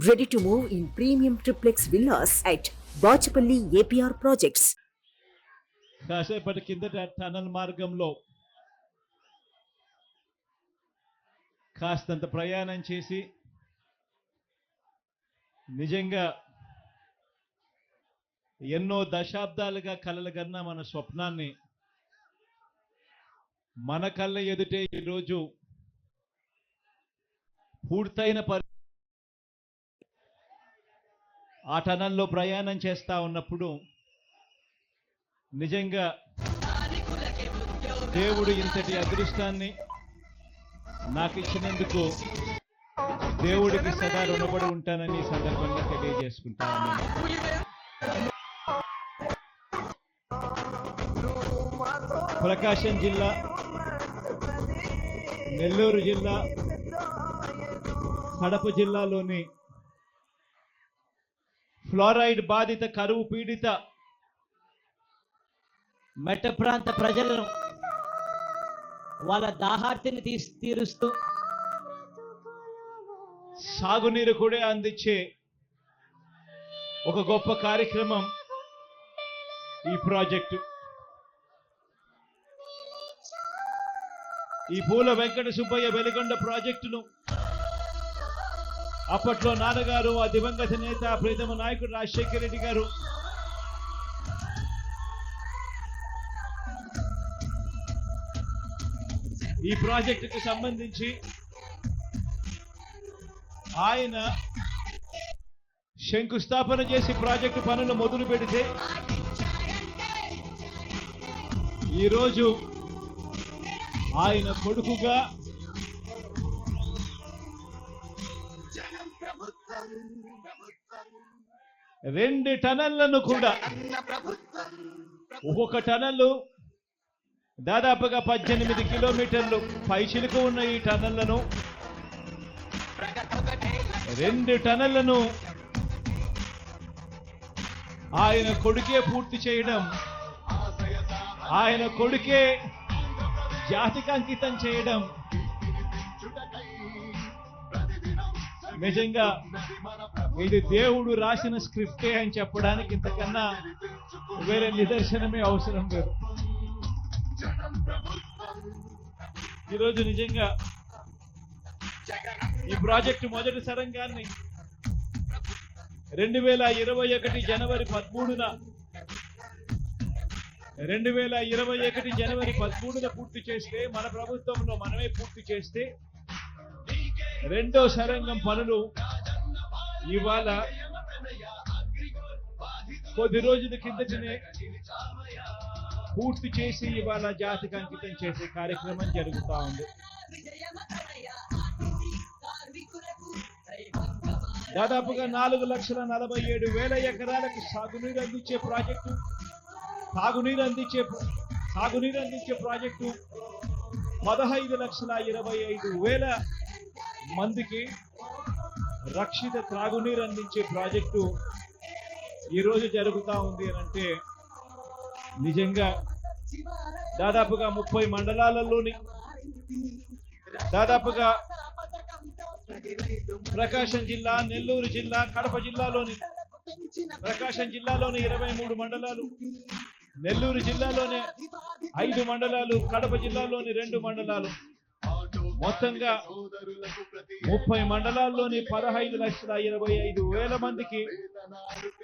Ready to move in premium triplex villas at Bachapalli APR Projects. కాసేపటి కిందట tunnel మార్గంలో కాస్తంత ప్రయాణం చేసి నిజంగా ఎన్నో దశాబ్దాలుగా కలలుగన్న మన స్వప్నాన్ని మన కళ్ళ ఎదుటే ఈరోజు పూర్తయిన ఆ టనల్లో ప్రయాణం చేస్తా ఉన్నప్పుడు నిజంగా దేవుడు ఇంతటి అదృష్టాన్ని నాకు ఇచ్చినందుకు దేవుడికి సదా రుణపడి ఉంటానని సందర్భంగా తెలియజేసుకుంటాను. ప్రకాశం జిల్లా, నెల్లూరు జిల్లా, కడప జిల్లాలోని ఫ్లోరైడ్ బాధిత కరువు పీడిత మెట్ట ప్రాంత ప్రజలను వాళ్ళ దాహార్తిని తీరుస్తూ సాగునీరు కూడా అందించే ఒక గొప్ప కార్యక్రమం ఈ ప్రాజెక్టు. ఈ పూల వెంకట సుబ్బయ్య వెలిగొండ ప్రాజెక్టును అప్పట్లో నాన్నగారు, ఆ దివంగత నేత ప్రీతమ నాయకుడు రాజశేఖర రెడ్డి గారు ఈ ప్రాజెక్టుకు సంబంధించి ఆయన శంకుస్థాపన చేసి ప్రాజెక్టు పనులు మొదలు పెడితే ఈరోజు ఆయన కొడుకుగా రెండు టనళ్లను కూడా, ఒక్కొక్క టనల్లు దాదాపుగా 18 కిలోమీటర్లు పైచిలుకు ఉన్న ఈ టనళ్లను, 2 టనళ్లను ఆయన కొడుకే పూర్తి చేయడం, ఆయన కొడుకే జాతికి అంకితం చేయడం నిజంగా ఇది దేవుడు రాసిన స్క్రిప్టే అని చెప్పడానికి ఇంతకన్నా వేరే నిదర్శనమే అవసరం లేదు. ఈరోజు నిజంగా ఈ ప్రాజెక్టు మొదటి సరంగాన్ని 2021 జనవరి 13న పూర్తి చేస్తే, మన ప్రభుత్వంలో మనమే పూర్తి చేస్తే, రెండో సరంగం పనులు ఇవాళ కొద్ది రోజుల కిందటనే పూర్తి చేసి ఇవాళ జాతికి అంకితం చేసే కార్యక్రమం జరుగుతూ ఉంది. దాదాపుగా 4,47,000 ఎకరాలకు సాగునీరు అందించే ప్రాజెక్టు, సాగునీరు అందించే ప్రాజెక్టు 15,25,000 మందికి రక్షిత త్రాగునీరు అందించే ప్రాజెక్టు ఈరోజు జరుగుతూ ఉంది అని అంటే నిజంగా దాదాపుగా 30 మండలాలలోని దాదాపుగా ప్రకాశం జిల్లా, నెల్లూరు జిల్లా, కడప జిల్లాలోని ప్రకాశం జిల్లాలోని 23 మండలాలు, నెల్లూరు జిల్లాలోనే 5 మండలాలు, కడప జిల్లాలోని 2 మండలాలు, మొత్తంగా 30 మండలాల్లోని 15,25,000 మందికి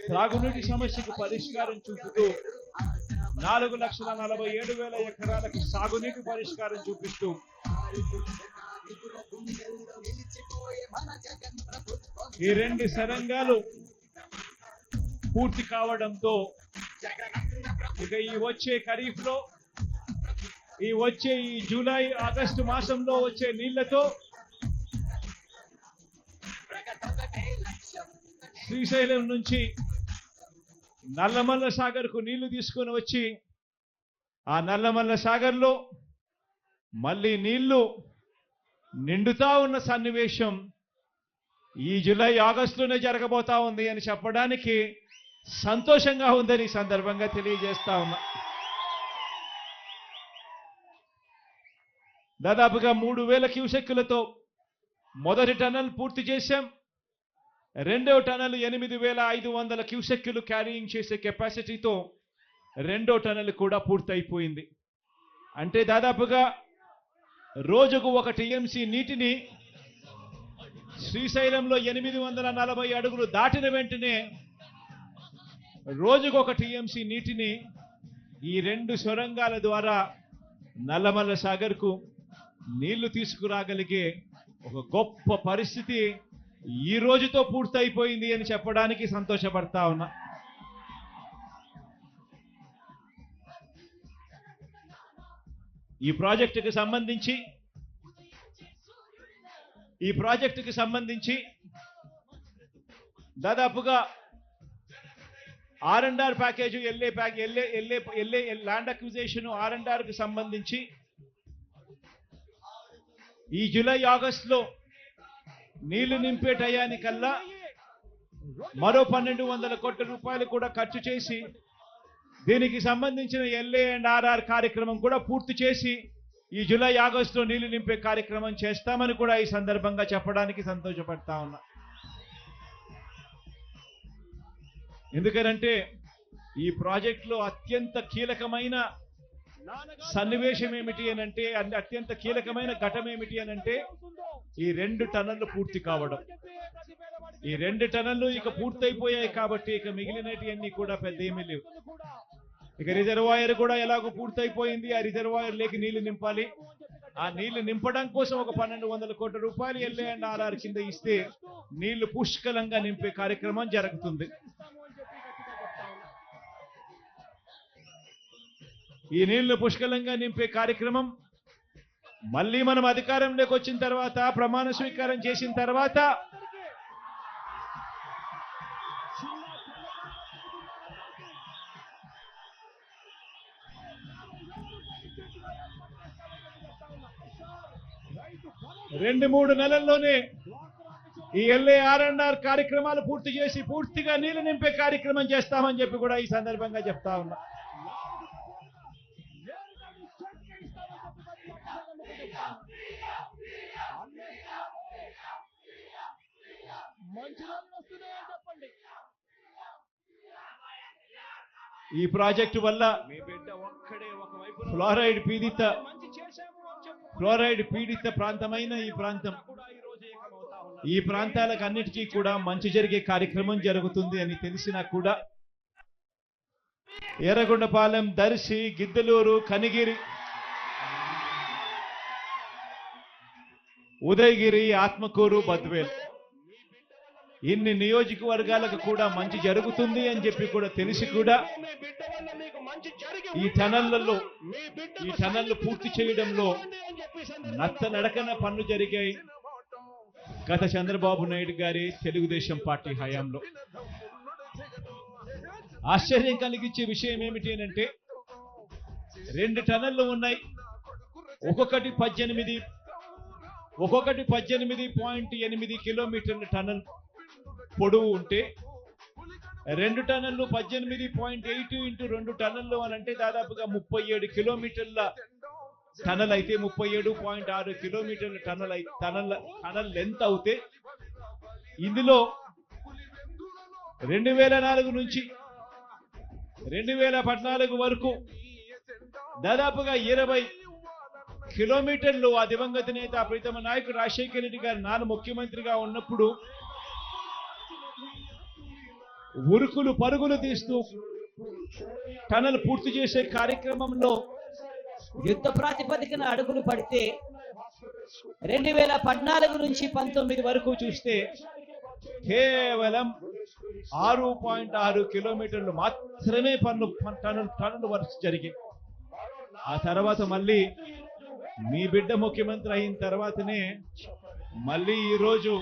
త్రాగునీటి సమస్యకు పరిష్కారం చూపుతూ 4,47,000 ఎకరాలకు సాగునీటి పరిష్కారం చూపిస్తూ ఈ 2 సరంగాలు పూర్తి కావడంతో ఇక ఈ వచ్చే ఖరీఫ్ లో, ఈ జూలై ఆగస్టు మాసంలో వచ్చే నీళ్లతో శ్రీశైలం నుంచి నల్లమల్ల సాగర్కు నీళ్లు తీసుకొని వచ్చి ఆ నల్లమల్ల సాగర్లో మళ్ళీ నీళ్లు నిండుతా ఉన్న సన్నివేశం ఈ జూలై ఆగస్టులోనే జరగబోతా ఉంది అని చెప్పడానికి సంతోషంగా ఉందని సందర్భంగా తెలియజేస్తా ఉన్నా. దాదాపుగా 3,000 క్యూసెక్కులతో మొదటి టన్నల్ పూర్తి చేశాం. రెండో టనల్ 8,500 క్యూసెక్కులు క్యారీయింగ్ చేసే కెపాసిటీతో రెండో టనల్ కూడా పూర్తయిపోయింది. అంటే దాదాపుగా రోజుకు 1 టీఎంసీ నీటిని శ్రీశైలంలో 840 అడుగులు దాటిన వెంటనే రోజుకు 1 టీఎంసీ నీటిని ఈ 2 సొరంగాల ద్వారా నల్లమల్ల సాగర్కు నీళ్లు తీసుకురాగలిగే ఒక గొప్ప పరిస్థితి ఈ రోజుతో పూర్తయిపోయింది అని చెప్పడానికి సంతోషపడతా ఉన్నా. ఈ ప్రాజెక్టుకి సంబంధించి దాదాపుగా R&R package land acquisition R&R కి సంబంధించి ఈ జూలై ఆగస్టులో నీళ్లు నింపే టయానికల్లా మరో 1,200 కోట్ల రూపాయలు కూడా ఖర్చు చేసి దీనికి సంబంధించిన LA&RR కార్యక్రమం కూడా పూర్తి చేసి ఈ జూలై ఆగస్టులో నీళ్లు నింపే కార్యక్రమం చేస్తామని కూడా ఈ సందర్భంగా చెప్పడానికి సంతోషపడతా ఉన్నా. ఎందుకంటే ఈ ప్రాజెక్టులో అత్యంత కీలకమైన సన్నివేశం ఏమిటి అనంటే, అత్యంత కీలకమైన ఘటన ఏమిటి అనంటే ఈ 2 టన్నులు పూర్తి కావడం. ఈ 2 టన్నులు ఇక పూర్తయిపోయాయి కాబట్టి ఇక మిగిలినటివన్నీ కూడా పెద్ద ఏమీ లేవు. ఇక రిజర్వాయర్ కూడా ఎలాగో పూర్తయిపోయింది. ఆ రిజర్వాయర్ లేకి నీళ్లు నింపాలి. ఆ నీళ్లు నింపడం కోసం ఒక 1,200 కోట్ల రూపాయలు LA&RR కింద ఇస్తే నీళ్లు పుష్కలంగా నింపే కార్యక్రమం జరుగుతుంది. ఈ నీళ్లు పుష్కలంగా నింపే కార్యక్రమం మళ్ళీ మనం అధికారంలోకి వచ్చిన తర్వాత, ప్రమాణ స్వీకారం చేసిన తర్వాత రెండు మూడు నెలల్లోనే ఈ LA&RR కార్యక్రమాలు పూర్తి చేసి పూర్తిగా నీళ్లు నింపే కార్యక్రమం చేస్తామని చెప్పి కూడా ఈ సందర్భంగా చెప్తా ఉన్నా. ఈ ప్రాజెక్టు వల్ల ఫ్లోరైడ్ పీడిత ప్రాంతమైన ఈ ప్రాంతాలకు అన్నిటికీ కూడా మంచి జరిగే కార్యక్రమం జరుగుతుంది అని తెలిసినా కూడా ఎర్రగొండపాలెం, దర్శి, గిద్దలూరు, కనిగిరి, ఉదయగిరి, ఆత్మకూరు, బద్వేల్ ఇన్ని నియోజకవర్గాలకు కూడా మంచి జరుగుతుంది అని చెప్పి కూడా తెలిసి కూడా ఈ టనళ్లు పూర్తి చేయడంలో నత్తనడకన పనులు జరిగాయి గత చంద్రబాబు నాయుడు గారి తెలుగుదేశం పార్టీ హయాంలో. ఆశ్చర్యం కలిగించే విషయం ఏమిటి అంటే 2 టనళ్లు ఉన్నాయి. ఒక్కొక్కటి 18.8 కిలోమీటర్ల టనల్ పొడవు ఉంటే 2 టనళ్లు 18.8 ఇంటూ 2 టనళ్లు అని అంటే దాదాపుగా 37 కిలోమీటర్ల టనల్ అయితే 37.6 కిలోమీటర్ల టనల్ లెంత్ అవుతే ఇందులో 2004 నుంచి 2014 వరకు దాదాపుగా 20 కిలోమీటర్లు ఆ దివంగత నేత ప్రీతమ నాయకుడు రాజశేఖర రెడ్డి గారు నాన్న ముఖ్యమంత్రిగా ఉన్నప్పుడు ఉరుకులు పరుగులు తీస్తూ టనల్ పూర్తి చేసే కార్యక్రమంలో యుద్ధ ప్రాతిపదికన అడుగులు పడితే 2014 నుంచి 19 వరకు చూస్తే కేవలం 6.6 కిలోమీటర్లు మాత్రమే టన్నుల వర్క్స్ జరిగాయి. ఆ తర్వాత మళ్ళీ మీ బిడ్డ ముఖ్యమంత్రి అయిన తర్వాతనే మళ్ళీ ఈరోజు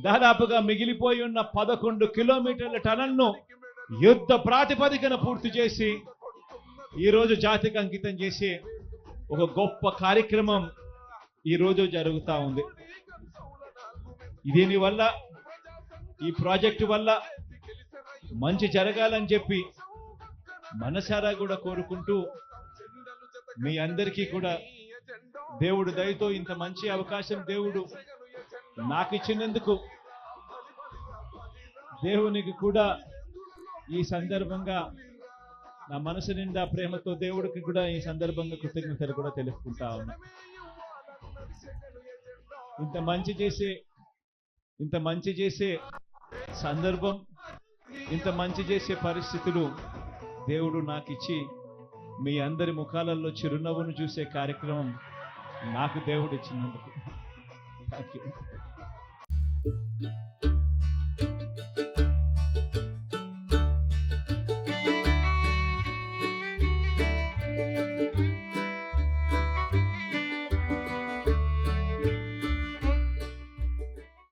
దాదాపుగా మిగిలిపోయి ఉన్న 11 కిలోమీటర్ల టనల్ను యుద్ధ ప్రాతిపదికన పూర్తి చేసి ఈరోజు జాతికి అంకితం చేసి ఒక గొప్ప కార్యక్రమం ఈరోజు జరుగుతూ ఉంది. దీనివల్ల ఈ ప్రాజెక్టు వల్ల మంచి జరగాలని చెప్పి మనసారా కూడా కోరుకుంటూ మీ అందరికీ కూడా దేవుడు దయతో ఇంత మంచి అవకాశం దేవుడు నాకు ఇచ్చినందుకు దేవునికి కూడా ఈ సందర్భంగా నా మనసు నిండా ప్రేమతో దేవుడికి కూడా ఈ సందర్భంగా కృతజ్ఞతలు కూడా తెలుపుకుంటా ఉన్నా. ఇంత మంచి చేసే సందర్భం, ఇంత మంచి చేసే పరిస్థితులు దేవుడు నాకు ఇచ్చి మీ అందరి ముఖాలలో చిరునవ్వును చూసే కార్యక్రమం నాకు దేవుడు ఇచ్చినందుకు థ్యాంక్ యూ.